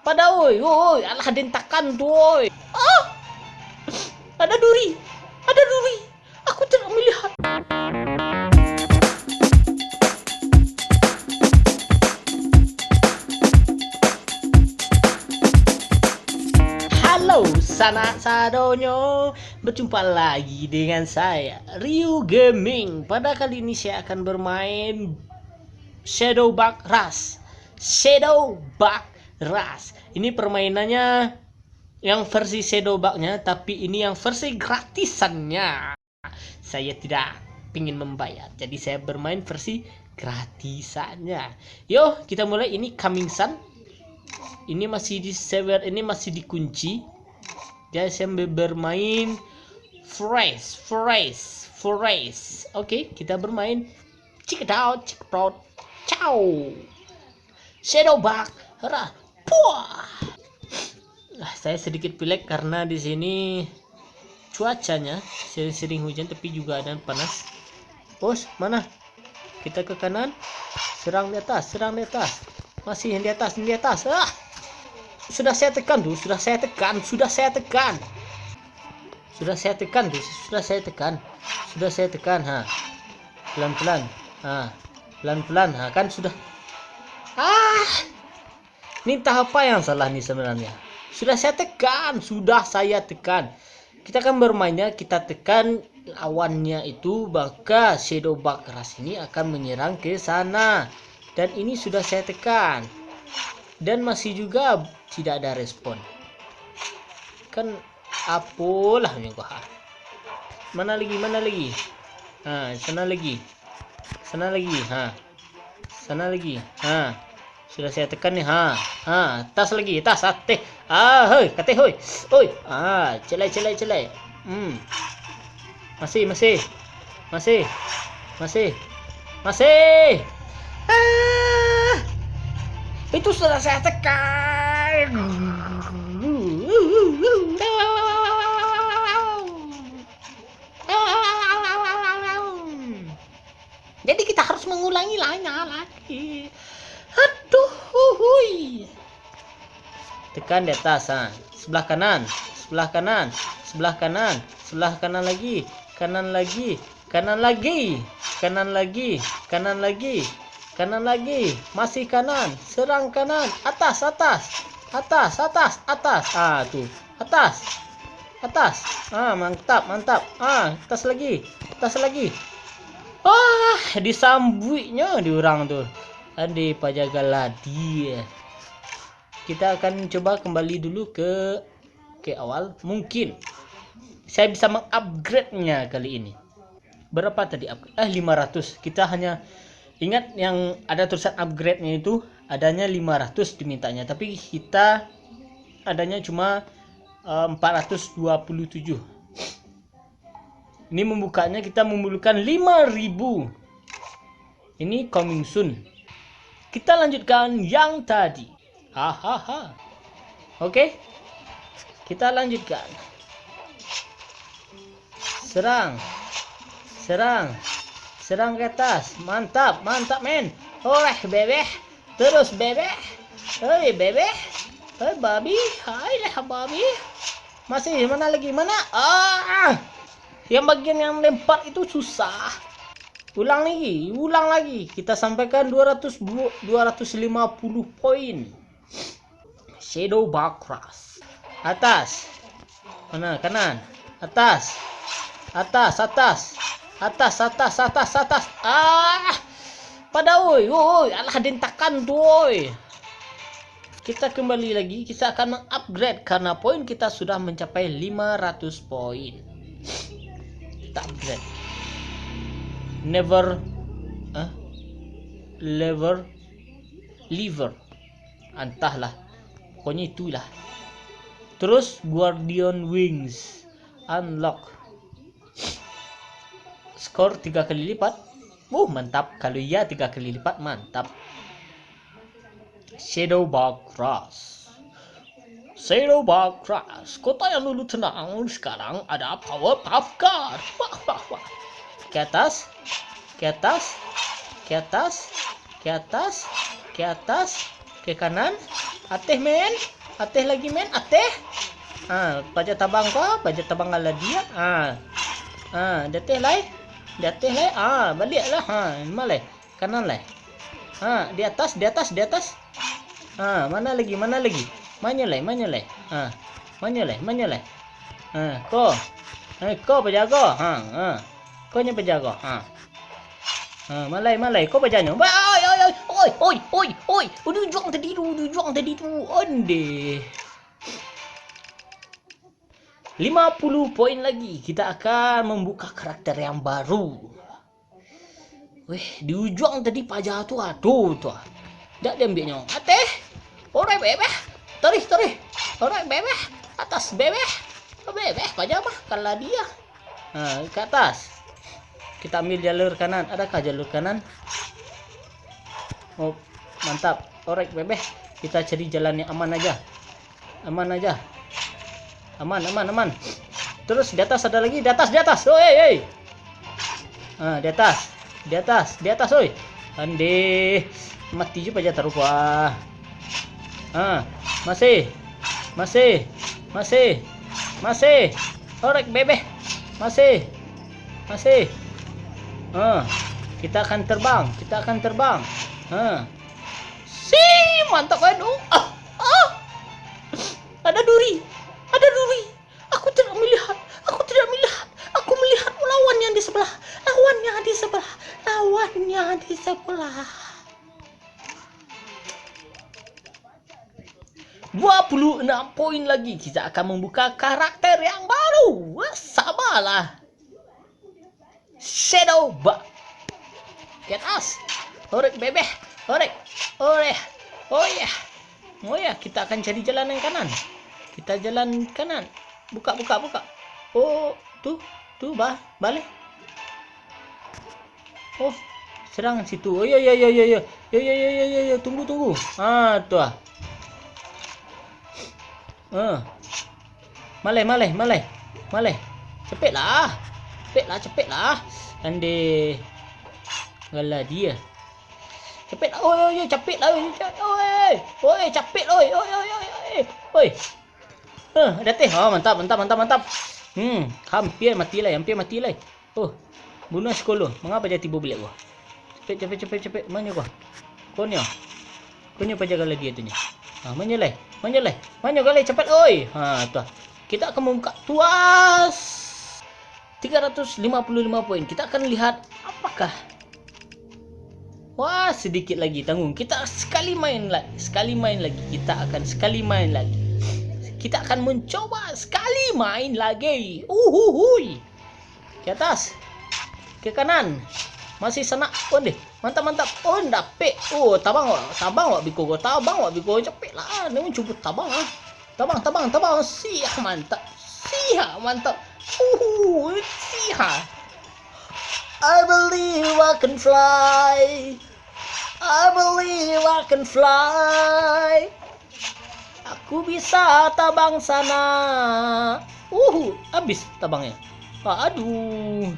Pada woi, alah dentakan tuh woi. Ah, ada duri. Ada duri. Aku tidak melihat. Halo sanak sadonyo, berjumpa lagi dengan saya Ryu Gaming. Pada kali ini saya akan bermain Shadowbug Rush. Ini permainannya yang versi Shadowbug-nya, tapi ini yang versi gratisannya. Saya tidak ingin membayar, jadi saya bermain versi gratisannya. Yuk kita mulai. Ini coming sun. Ini masih di server, ini masih dikunci. Jadi saya bermain fresh. Oke, kita bermain check it out. Ciao. Shadowbug. Saya sedikit pilek karena di sini cuacanya sering hujan tapi juga ada panas. Bos, mana? Kita ke kanan. Serang di atas. Masih yang di atas. Ah! Sudah saya tekan. Ha. Pelan-pelan. Ha, kan sudah. Ini tahap apa yang salah nih sebenarnya? Sudah saya tekan. Kita akan bermainnya, kita tekan lawannya itu, maka Shadowbug Rush ini akan menyerang ke sana. Dan ini sudah saya tekan. Dan masih juga tidak ada respon. Kan apalah juga. Mana lagi? Sana lagi. Sana lagi. Sudah saya tekan nih. Tas lagi. Hoi, kate hoi. Oi. Celai. Masih. Itu sudah saya tekan. Jadi kita harus mengulangi lagi. Aduh, hui. Tekan di atas. Sebelah kanan lagi. Kanan lagi. Masih kanan. Serang kanan. Atas. Tuh. Atas. Mantap. Atas lagi. Disambuinya diorang tuh. Ade pajagaladi. Kita akan coba kembali dulu ke awal. Mungkin saya bisa mengupgrade-nya kali ini. Berapa tadi upgrade? 500. Kita hanya ingat yang ada tulisan upgrade-nya itu adanya 500 dimintanya, tapi kita adanya cuma 427. Ini membukanya kita membutuhkan 5.000. Ini coming soon. Kita lanjutkan yang tadi. Oke. Kita lanjutkan. Serang ke atas. Mantap men. Oleh bebeh. Terus bebeh. Hei bebeh. Hei babi. Hai lah babi. Masih mana lagi? Yang bagian yang lempar itu susah. Ulang lagi. Kita sampaikan 250 poin. Shadowbug Rush. Atas. Mana? Kanan. Atas. Pada woi, alah dentakan tuh woi. Kita kembali lagi, kita akan mengupgrade karena poin kita sudah mencapai 500 poin. Kita upgrade. Liver. Entahlah. Pokoknya itulah. Terus Guardian Wings unlock. Skor 3 kali lipat. Mantap. Kalau iya 3 kali lipat, mantap. Shadowbug Rush. Kota yang dulu tenang sekarang ada power puff card. Ke atas. Ke kanan. Ateh men. Ateh lagi men. Ateh. Baca tabang kau. Baca tabang ala dia. Dateh lai. Dateh lai. Balik lah. Malai. Kanan lai. Di atas, di atas, di atas. Mana lagi, mana lagi? Mana lai, mana lai? Mana lai, mana lai? Kau. Kau berjaga. Kau nya berjaga. Malai, malai. Kau bacanya. Oi. Udah juang tadi tu. Onde. 50 poin lagi. Kita akan membuka karakter yang baru. Di ujung tadi pajak tu. Aduh tu. Dak dia ambilnya. Ateh. Ore bebeh. Torih. Ore bebeh. Atas bebeh. Bebeh pajak mah kalau dia. Ke atas. Kita ambil jalur kanan. Adakah jalur kanan? Oh, mantap. Orek bebeh. Kita cari jalan yang aman aja. Aman. Terus di atas ada lagi. Di atas. Oi. Di atas, oi. Ande. Mati juga aja taruh. Masih. Orek bebeh. Masih. Kita akan terbang. Mantap kan? Ada duri. Aku tidak melihat. Aku melihat lawan yang di sebelah. 26 poin lagi. Kita akan membuka karakter yang baru. Sabarlah. Shadow Bug. Get us. Orek bebeh. Orek. Oh ya, kita akan cari jalan yang kanan. Kita jalan kanan. Buka. Oh, tuh, balik. Oh, serangan situ. Oh ya. Tunggu. Tuh. Malai. Cepetlah. Ande. Galah dia. Cepet. Cepet lah. Oi, cepet oi. Dateh. Mantap. Hampir mati lah. Oh, bunuh sekolah. Mengapa dia tiba balik gua? Cepet. Mana gua? Konya pajaga dia tu nya. Mana lai? Cepat oi. Tuh. Kita akan membuka tuas 355 poin. Kita akan lihat apakah. Wah, sedikit lagi tanggung. Kita sekali main lagi. Kita akan mencoba sekali main lagi. Uhuhui. Ke atas. Ke kanan. Masih sana. Deh. Mantap. Oh, dapet. Oh, tabang wak biko. Cepet lah. Ni cuba tabang ah. Tabang. Siap mantap. Siap. I believe I can fly. Aku bisa tabang sana. Habis tabangnya. Aduh.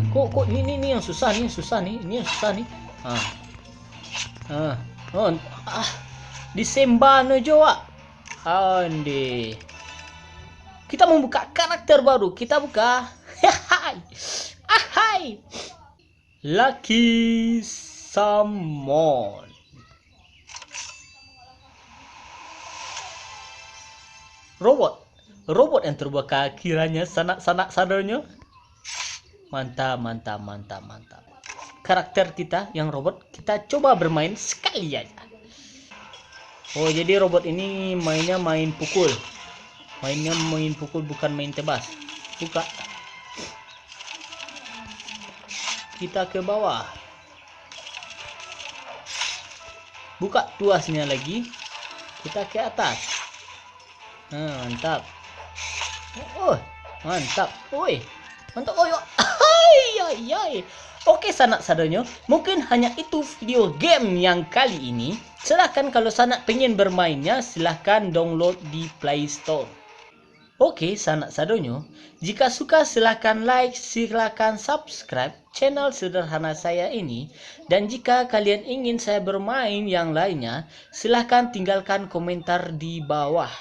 Kok ini yang susah nih. Ini yang susah nih. Disembah Joa. Ande. Kita membuka karakter baru. Kita buka. Hai. Lucky Summon. Robot yang terbuka kiranya sanak sadarnya. Mantap. Karakter kita yang robot kita coba bermain sekali aja. Oh, jadi robot ini mainnya main pukul. Bukan main tebas. Buka. Kita ke bawah. Buka tuasnya lagi. Kita ke atas. Mantap. Mantap. Mantap. Oke, sanak sadarnya, mungkin hanya itu video game yang kali ini. Silahkan kalau sanak pengen bermainnya, silahkan download di Play Store. Oke, sanak sadonyo. Jika suka silahkan like, silahkan subscribe channel sederhana saya ini. Dan jika kalian ingin saya bermain yang lainnya, silahkan tinggalkan komentar di bawah.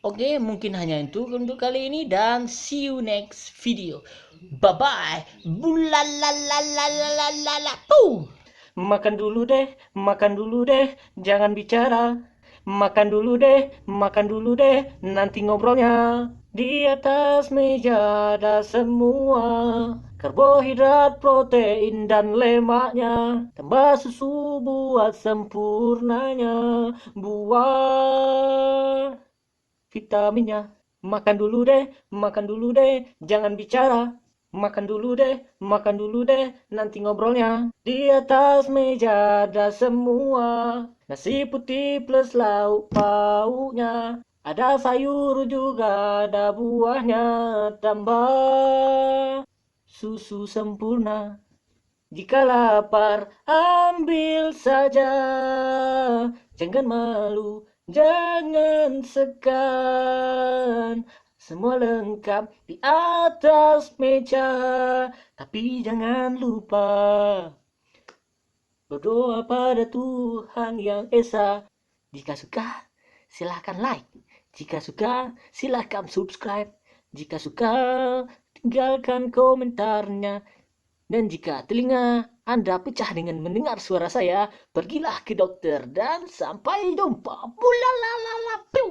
Oke, mungkin hanya itu untuk kali ini dan see you next video. Bye bye. Bulalalalalalalala. Makan dulu deh, jangan bicara. Makan dulu deh, nanti ngobrolnya. Di atas meja ada semua karbohidrat, protein, dan lemaknya. Tambah susu buat sempurnanya. Buah vitaminnya. Makan dulu deh, jangan bicara. Makan dulu deh, nanti ngobrolnya. Di atas meja ada semua. Nasi putih plus lauk pauknya. Ada sayur juga, ada buahnya. Tambah susu sempurna. Jika lapar, ambil saja. Jangan malu, jangan segan. Semua lengkap di atas meja. Tapi jangan lupa berdoa pada Tuhan Yang Esa. Jika suka, silahkan like. Jika suka, silahkan subscribe. Jika suka, tinggalkan komentarnya. Dan jika telinga Anda pecah dengan mendengar suara saya, pergilah ke dokter dan sampai jumpa. Bulalalala.